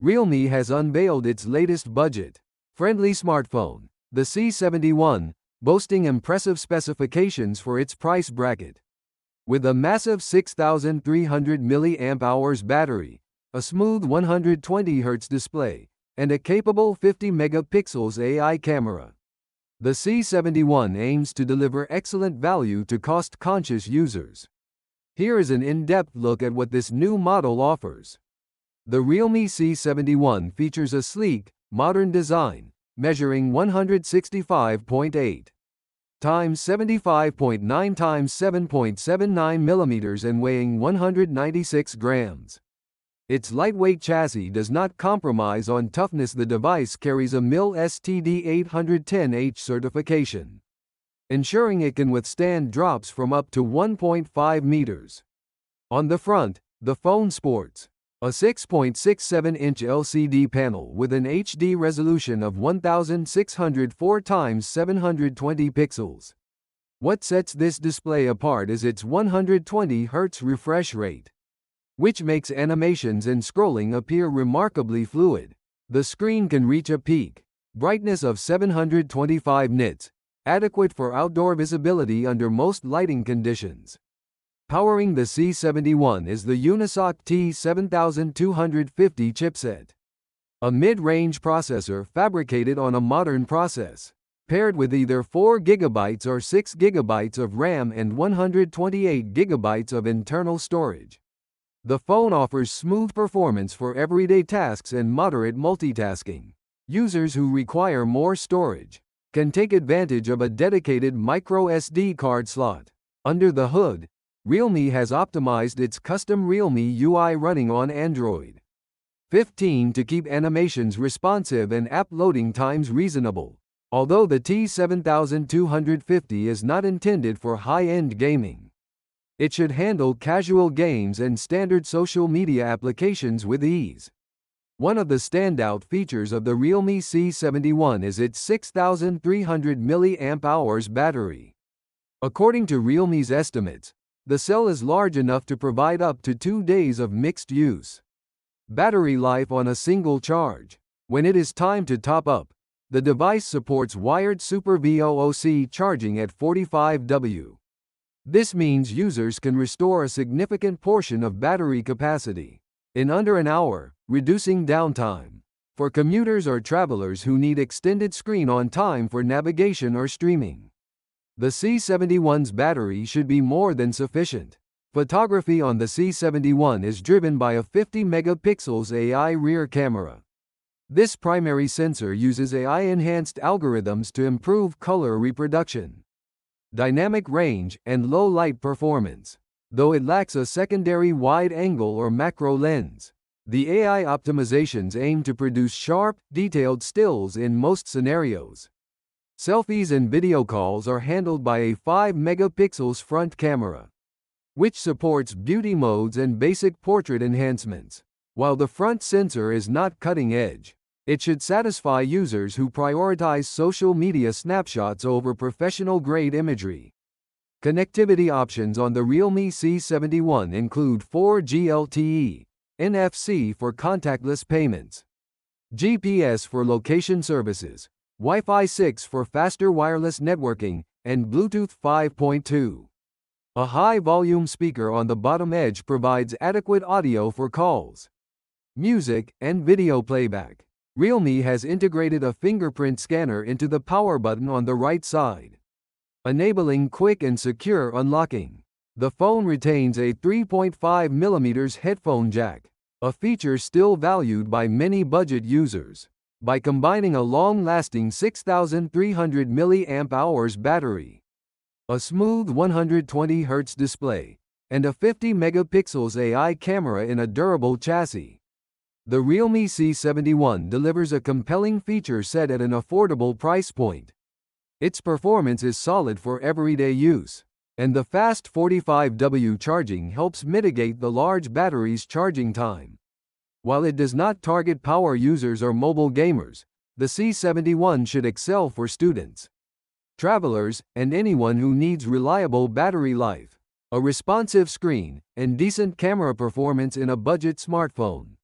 Realme has unveiled its latest budget-friendly smartphone, the C71, boasting impressive specifications for its price bracket. With a massive 6,300 mAh battery, a smooth 120Hz display, and a capable 50 megapixels AI camera, the C71 aims to deliver excellent value to cost-conscious users. Here is an in-depth look at what this new model offers. The Realme C71 features a sleek, modern design, measuring 165.8 times 75.9 times 7.79 millimeters and weighing 196 grams. Its lightweight chassis does not compromise on toughness. The device carries a mil STD 810H certification, ensuring it can withstand drops from up to 1.5 meters. On the front, the phone sports a 6.67-inch LCD panel with an HD resolution of 1604 x 720 pixels. What sets this display apart is its 120 Hz refresh rate, which makes animations and scrolling appear remarkably fluid. The screen can reach a peak brightness of 725 nits, adequate for outdoor visibility under most lighting conditions. Powering the C71 is the Unisoc T7250 chipset, a mid-range processor fabricated on a modern process, paired with either 4 GB or 6 GB of RAM and 128 GB of internal storage. The phone offers smooth performance for everyday tasks and moderate multitasking. Users who require more storage can take advantage of a dedicated microSD card slot. Under the hood, Realme has optimized its custom Realme UI running on Android 15 to keep animations responsive and app loading times reasonable. Although the T7250 is not intended for high-end gaming, it should handle casual games and standard social media applications with ease. One of the standout features of the Realme C71 is its 6,300 mAh battery. According to Realme's estimates, the cell is large enough to provide up to 2 days of mixed-use battery life on a single charge. When it is time to top up, the device supports wired Super VOOC charging at 45W. This means users can restore a significant portion of battery capacity in under an hour, reducing downtime. For commuters or travelers who need extended screen-on time for navigation or streaming, the C71's battery should be more than sufficient. Photography on the C71 is driven by a 50 megapixels AI rear camera. This primary sensor uses AI-enhanced algorithms to improve color reproduction, dynamic range, and low light performance. Though it lacks a secondary wide-angle or macro lens, the AI optimizations aim to produce sharp, detailed stills in most scenarios. Selfies and video calls are handled by a 5 megapixels front camera, which supports beauty modes and basic portrait enhancements. While the front sensor is not cutting edge, it should satisfy users who prioritize social media snapshots over professional-grade imagery. Connectivity options on the Realme C71 include 4G LTE, NFC for contactless payments, GPS for location services, Wi-Fi 6 for faster wireless networking, and Bluetooth 5.2. A high-volume speaker on the bottom edge provides adequate audio for calls, music, and video playback. Realme has integrated a fingerprint scanner into the power button on the right side, enabling quick and secure unlocking. The phone retains a 3.5mm headphone jack, a feature still valued by many budget users. By combining a long-lasting 6,300 mAh battery, a smooth 120 Hz display, and a 50 megapixels AI camera in a durable chassis, the Realme C71 delivers a compelling feature set at an affordable price point. Its performance is solid for everyday use, and the fast 45W charging helps mitigate the large battery's charging time. While it does not target power users or mobile gamers, the C71 should excel for students, travelers, and anyone who needs reliable battery life, a responsive screen, and decent camera performance in a budget smartphone.